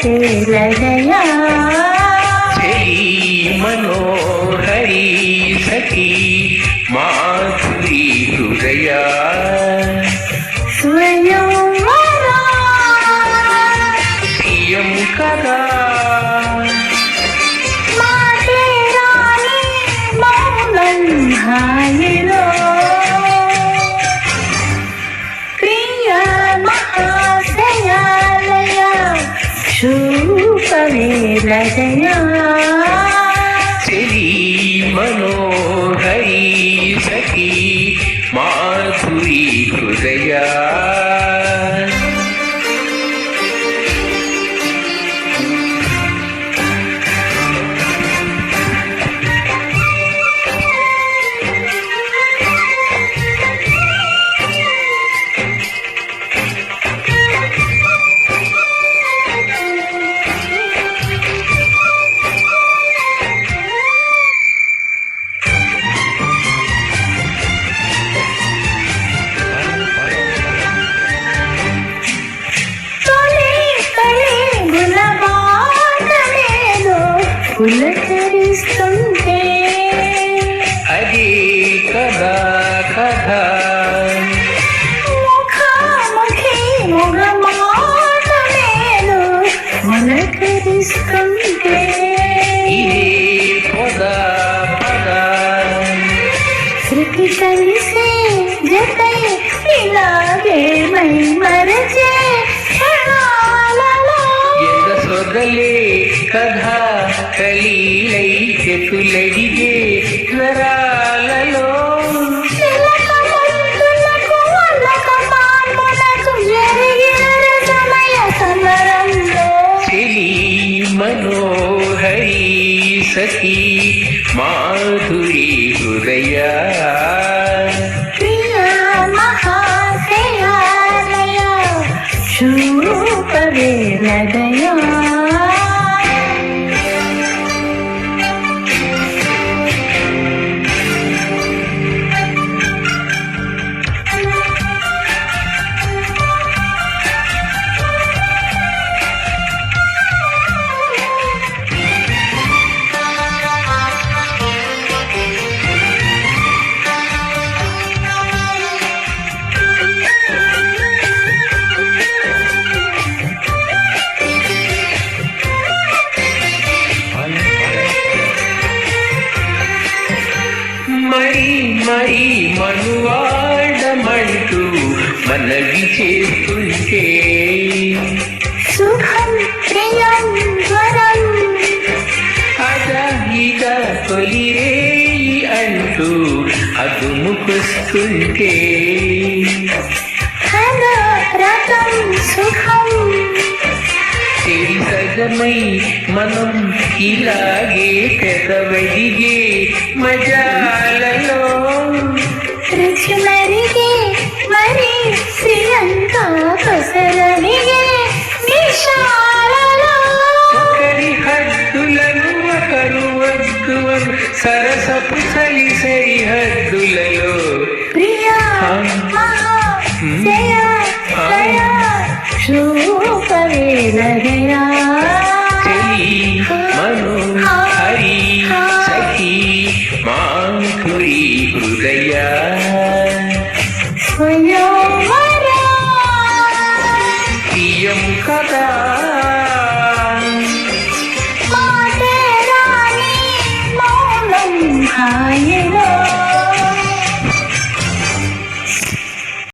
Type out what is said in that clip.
హృదయా మనోహరి సఖీ మాధురి హృదయా స్వయం ప్రియం కదా హాయిలో ప్రియ మహాశయాలయ శూపవే హృదయా చెలి మనోహరి సఖీ మాధురి హృదయా పులకరిస్తుంటే అదే కదా కథ ముఖాముఖి ముఖమాటమేదో పులకరిస్తుంటే ఇదే పద పద శృతి కలిసే జతై ఇలాగే మై మరచే ಎಂದ ಸೊಗಲೇ ಕಥಾ ಕಲೀಲೈ చెతులడిగే జ్వరాలలో చెలి మనోహరి సఖీ మాధురి హృదయా ప్రియ మహాశయాలయ శూపవే హృదయా మరీ మరీ మనువాడమంటూ మనవి చేస్తుంటే సుఖం ప్రియం వరం అదాయిగా తొలిరేయి అంటూ అదుముకొస్తుంటే రతం సుఖం చెరి సగమై మనం ఇలాగే పెదవడిగే మజాలలో రుచి మరిగే మరి శ్రీలంక కొసరడిగే నిషాలలో ఒకరి హద్దులను ఒకరు వద్దువను సరసపు చలి సరిహద్దులలో ప్రియా మహాశయ శూపవే హృదయా